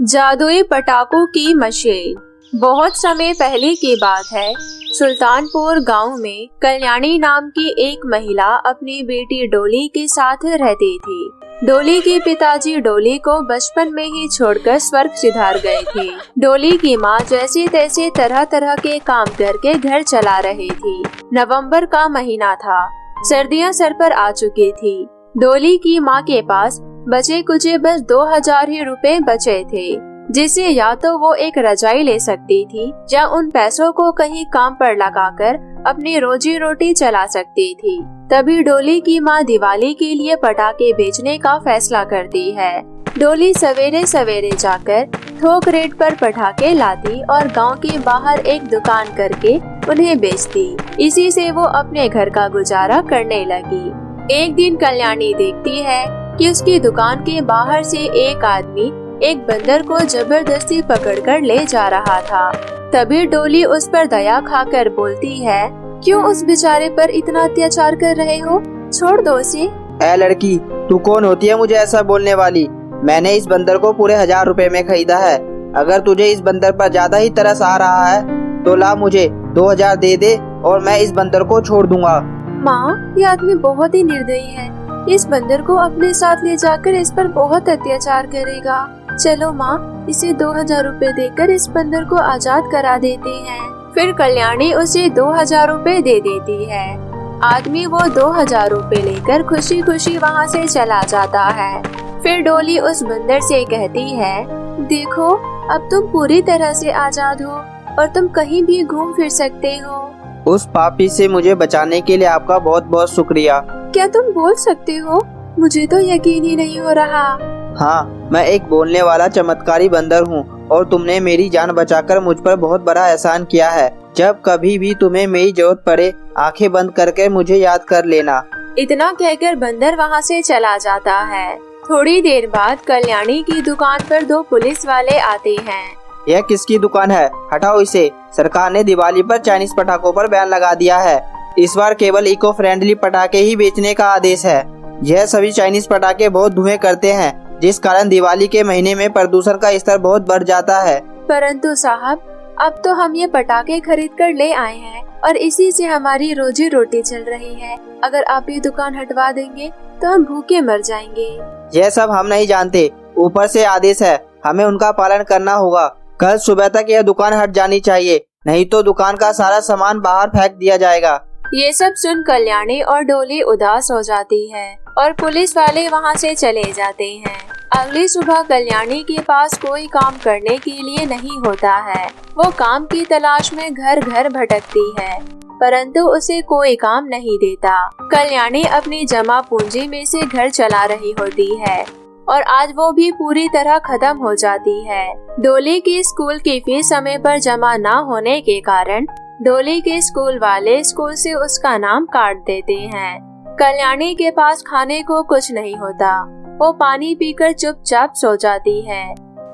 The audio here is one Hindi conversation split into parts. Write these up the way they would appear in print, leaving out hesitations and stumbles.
जादुई पटाखों की मशेल। बहुत समय पहले की बात है। सुल्तानपुर गांव में कल्याणी नाम की एक महिला अपनी बेटी डोली के साथ रहती थी। डोली के पिताजी डोली को बचपन में ही छोड़कर स्वर्ग सिधार गए थे। डोली की माँ जैसे तैसे तरह तरह के काम करके घर चला रही थी। नवंबर का महीना था। सर्दियाँ सर पर आ चुकी थी। डोली की माँ के पास बचे कुचे बस 2000 ही रुपए बचे थे, जिससे या तो वो एक रजाई ले सकती थी या उन पैसों को कहीं काम पर लगाकर अपनी रोजी रोटी चला सकती थी। तभी डोली की माँ दिवाली के लिए पटाखे बेचने का फैसला करती है। डोली सवेरे सवेरे जाकर थोक रेट पर पटाखे लाती और गांव के बाहर एक दुकान करके उन्हें बेचती। इसी से वो अपने घर का गुजारा करने लगी। एक दिन कल्याणी देखती है कि उसकी दुकान के बाहर से एक आदमी एक बंदर को जबरदस्ती पकड़कर ले जा रहा था। तभी डोली उस पर दया खाकर बोलती है, क्यों उस बेचारे पर इतना अत्याचार कर रहे हो? छोड़ दो उसे। ऐ लड़की, तू कौन होती है मुझे ऐसा बोलने वाली? मैंने इस बंदर को पूरे 1000 रुपए में खरीदा है। अगर तुझे इस बंदर पर ज्यादा ही तरस आ रहा है तो ला मुझे 2000 दे दे और मैं इस बंदर को छोड़ दूंगा। माँ, ये आदमी बहुत ही निर्दयी है। इस बंदर को अपने साथ ले जाकर इस पर बहुत अत्याचार करेगा। चलो माँ, इसे 2000 रुपए देकर इस बंदर को आजाद करा देते हैं। फिर कल्याणी उसे 2000 रुपए दे देती है। आदमी वो 2000 रुपए लेकर खुशी खुशी वहाँ से चला जाता है। फिर डोली उस बंदर से कहती है, देखो अब तुम पूरी तरह से आजाद हो और तुम कहीं भी घूम फिर सकते हो। उस पापी से मुझे बचाने के लिए आपका बहुत बहुत शुक्रिया। क्या तुम बोल सकते हो? मुझे तो यकीन ही नहीं हो रहा। हाँ, मैं एक बोलने वाला चमत्कारी बंदर हूँ और तुमने मेरी जान बचाकर मुझ पर बहुत बड़ा एहसान किया है। जब कभी भी तुम्हें मेरी जरूरत पड़े, आंखें बंद करके मुझे याद कर लेना। इतना कहकर बंदर वहाँ से चला जाता है। थोड़ी देर बाद कल्याणी की दुकान पर 2 पुलिस वाले आते हैं। यह किसकी दुकान है? हटाओ इसे। सरकार ने दिवाली पर चाइनीज पटाखों पर बैन लगा दिया है। इस बार केवल इको फ्रेंडली पटाखे ही बेचने का आदेश है। यह सभी चाइनीज पटाखे बहुत धुएं करते हैं, जिस कारण दिवाली के महीने में प्रदूषण का स्तर बहुत बढ़ जाता है। परंतु साहब, अब तो हम ये पटाखे खरीद कर ले आए हैं और इसी से हमारी रोजी रोटी चल रही है। अगर आप ये दुकान हटवा देंगे तो हम भूखे मर जाएंगे। यह सब हम नहीं जानते, ऊपर से आदेश है, हमें उनका पालन करना होगा। कल सुबह तक यह दुकान हट जानी चाहिए, नहीं तो दुकान का सारा सामान बाहर फेंक दिया जाएगा। ये सब सुन कल्याणी और डोली उदास हो जाती है और पुलिस वाले वहाँ से चले जाते हैं। अगली सुबह कल्याणी के पास कोई काम करने के लिए नहीं होता है। वो काम की तलाश में घर घर भटकती है, परंतु उसे कोई काम नहीं देता। कल्याणी अपनी जमा पूंजी में से घर चला रही होती है और आज वो भी पूरी तरह खत्म हो जाती है। डोली की स्कूल की फीस समय पर जमा न होने के कारण डोली के स्कूल वाले स्कूल से उसका नाम काट देते हैं। कल्याणी के पास खाने को कुछ नहीं होता। वो पानी पीकर चुपचाप सो जाती है।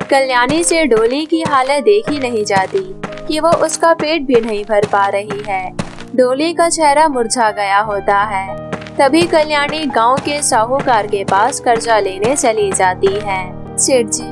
कल्याणी से डोली की हालत देखी नहीं जाती कि वो उसका पेट भी नहीं भर पा रही है। डोली का चेहरा मुरझा गया होता है। तभी कल्याणी गांव के साहूकार के पास कर्जा लेने चली जाती है। सेठ जी,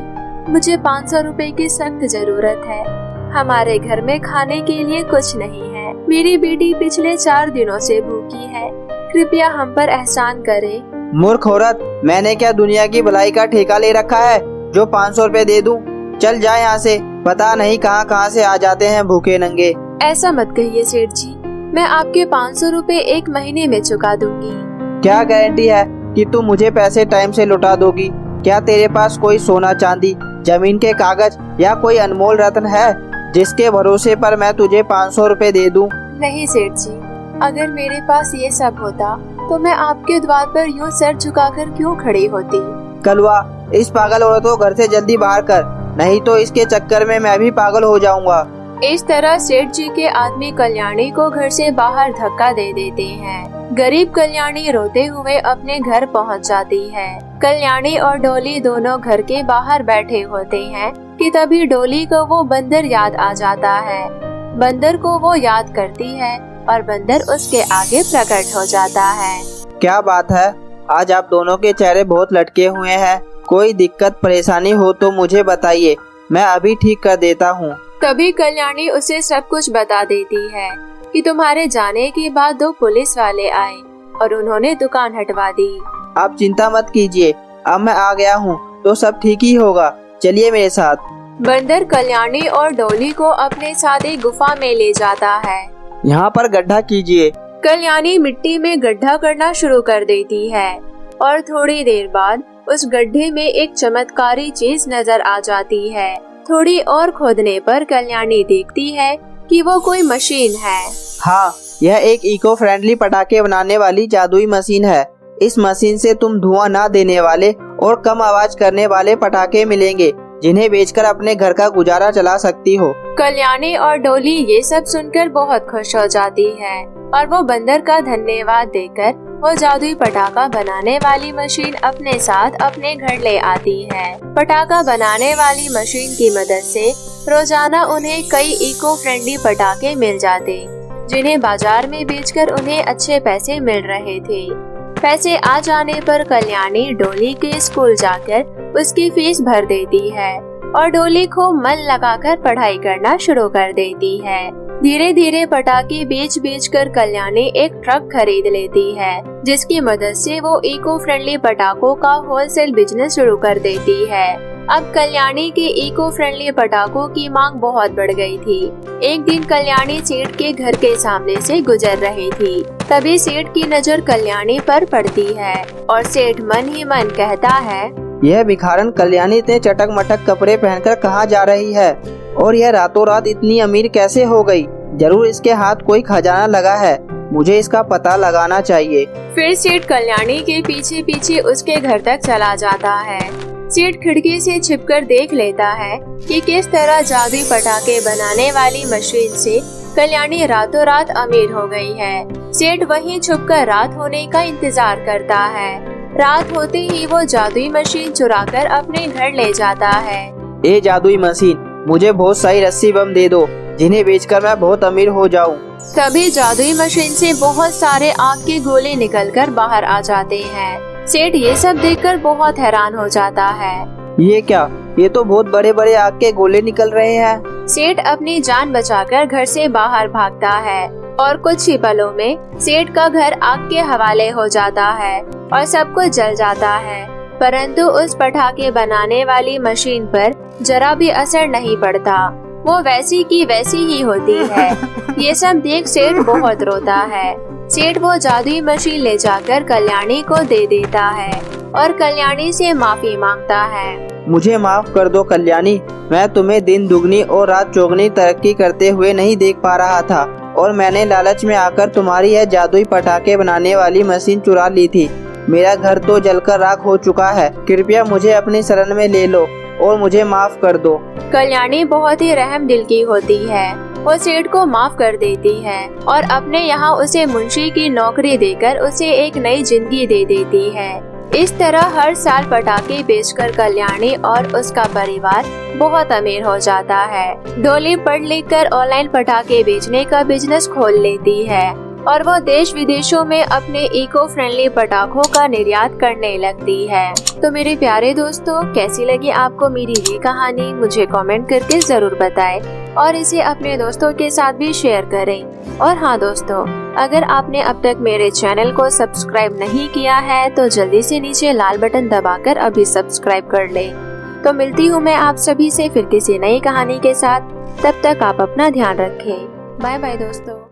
मुझे 500 रुपए की सख्त जरूरत है। हमारे घर में खाने के लिए कुछ नहीं है। मेरी बेटी पिछले 4 दिनों से भूखी है। कृपया हम पर एहसान करे। मूर्ख औरत, मैंने क्या दुनिया की भलाई का ठेका ले रखा है जो 500 रुपए दे दूं? चल जा यहाँ से, पता नहीं कहाँ कहाँ से आ जाते हैं भूखे नंगे। ऐसा मत कहिए सेठ जी, मैं आपके 500 रुपए 1 महीने में चुका दूंगी। क्या गारंटी है कि तुम मुझे पैसे टाइम से लौटा दोगी? क्या तेरे पास कोई सोना चांदी, जमीन के कागज या कोई अनमोल रत्न है जिसके भरोसे पर मैं तुझे 500 रुपए दे दूं? नहीं सेठ जी, अगर मेरे पास ये सब होता तो मैं आपके द्वार पर यूं सर झुकाकर क्यों खड़ी होती। कलवा, इस पागल औरत को घर से जल्दी बाहर कर, नहीं तो इसके चक्कर में मैं भी पागल हो जाऊंगा। इस तरह सेठ जी के आदमी कल्याणी को घर से बाहर धक्का दे देते हैं। गरीब कल्याणी रोते हुए अपने घर पहुंच जाती है। कल्याणी और डोली दोनों घर के बाहर बैठे होते हैं कि तभी डोली को वो बंदर याद आ जाता है। बंदर को वो याद करती है और बंदर उसके आगे प्रकट हो जाता है। क्या बात है, आज आप दोनों के चेहरे बहुत लटके हुए हैं। कोई दिक्कत परेशानी हो तो मुझे बताइए, मैं अभी ठीक कर देता हूँ। तभी कल्याणी उसे सब कुछ बता देती है कि तुम्हारे जाने के बाद 2 पुलिस वाले आए और उन्होंने दुकान हटवा दी। आप चिंता मत कीजिए, अब मैं आ गया हूँ तो सब ठीक ही होगा, चलिए मेरे साथ। बंदर कल्याणी और डोली को अपने साथ एक गुफा में ले जाता है। यहाँ पर गड्ढा कीजिए। कल्याणी मिट्टी में गड्ढा करना शुरू कर देती है और थोड़ी देर बाद उस गड्ढे में एक चमत्कारी चीज नजर आ जाती है। थोड़ी और खोदने पर कल्याणी देखती है कि वो कोई मशीन है। हाँ, यह एक इको फ्रेंडली पटाखे बनाने वाली जादुई मशीन है। इस मशीन से तुम धुआं ना देने वाले और कम आवाज करने वाले पटाखे मिलेंगे, जिन्हें बेचकर अपने घर का गुजारा चला सकती हो। कल्याणी और डोली ये सब सुनकर बहुत खुश हो जाती है और वो बंदर का धन्यवाद देकर वो जादुई पटाखा बनाने वाली मशीन अपने साथ अपने घर ले आती है। पटाखा बनाने वाली मशीन की मदद से रोजाना उन्हें कई इको फ्रेंडली पटाखे मिल जाते, जिन्हें बाजार में बेचकर उन्हें अच्छे पैसे मिल रहे थे। पैसे आ जाने पर कल्याणी डोली के स्कूल जाकर उसकी फीस भर देती है और डोली को मन लगाकर पढ़ाई करना शुरू कर देती है। धीरे धीरे पटाखे बेच बेच कर कल्याणी एक ट्रक खरीद लेती है, जिसकी मदद से वो इको फ्रेंडली पटाखों का होलसेल बिजनेस शुरू कर देती है। अब कल्याणी के इको फ्रेंडली पटाखों की मांग बहुत बढ़ गई थी। एक दिन कल्याणी सेठ के घर के सामने से गुजर रही थी। तभी सेठ की नजर कल्याणी पर पड़ती है और सेठ मन ही मन कहता है, यह भिखारन कल्याणी इतने चटक मटक कपड़े पहनकर कहाँ जा रही है और यह रातों रात इतनी अमीर कैसे हो गई? जरूर इसके हाथ कोई खजाना लगा है, मुझे इसका पता लगाना चाहिए। फिर सेठ कल्याणी के पीछे पीछे उसके घर तक चला जाता है। सेठ खिड़की से छिपकर देख लेता है कि किस तरह जादुई पटाखे बनाने वाली मशीन से कल्याणी रातों रात अमीर हो गई है। सेठ वहीं छुपकर रात होने का इंतजार करता है। रात होते ही वो जादुई मशीन चुराकर अपने घर ले जाता है। ए जादुई मशीन, मुझे बहुत सारी रस्सी बम दे दो, जिन्हें बेचकर मैं बहुत अमीर हो जाऊं। तभी जादुई मशीन से बहुत सारे आग के गोले निकलकर बाहर आ जाते हैं। सेठ ये सब देखकर बहुत हैरान हो जाता है। ये क्या? ये तो बहुत बड़े बड़े आग के गोले निकल रहे हैं। सेठ अपनी जान बचाकर घर से बाहर भागता है और कुछ ही पलों में सेठ का घर आग के हवाले हो जाता है और सब कुछ जल जाता है। परंतु उस पटाखे बनाने वाली मशीन पर जरा भी असर नहीं पड़ता, वो वैसी की वैसी ही होती है। ये सब देख सेठ बहुत रोता है। सेठ वो जादुई मशीन ले जाकर कल्याणी को दे देता है और कल्याणी से माफी मांगता है। मुझे माफ कर दो कल्याणी, मैं तुम्हें दिन दुगनी और रात चौगनी तरक्की करते हुए नहीं देख पा रहा था और मैंने लालच में आकर तुम्हारी यह जादुई पटाखे बनाने वाली मशीन चुरा ली थी। मेरा घर तो जलकर राख हो चुका है, कृपया मुझे अपनी शरण में ले लो और मुझे माफ कर दो। कल्याणी बहुत ही रहम दिल की होती है, वो सेठ को माफ कर देती है और अपने यहाँ उसे मुंशी की नौकरी देकर उसे एक नई जिंदगी दे देती है। इस तरह हर साल पटाखे बेचकर कल्याणी और उसका परिवार बहुत अमीर हो जाता है। डोली पढ़ लिख कर ऑनलाइन पटाखे बेचने का बिजनेस खोल लेती है और वो देश विदेशों में अपने इको फ्रेंडली पटाखों का निर्यात करने लगती है। तो मेरे प्यारे दोस्तों, कैसी लगी आपको मेरी ये कहानी? मुझे कमेंट करके जरूर बताएं और इसे अपने दोस्तों के साथ भी शेयर करें। और हाँ दोस्तों, अगर आपने अब तक मेरे चैनल को सब्सक्राइब नहीं किया है तो जल्दी से नीचे लाल बटन दबाकर अभी सब्सक्राइब कर लें। तो मिलती हूँ मैं आप सभी से फिर किसी नई कहानी के साथ। तब तक आप अपना ध्यान रखें। बाय बाय दोस्तों।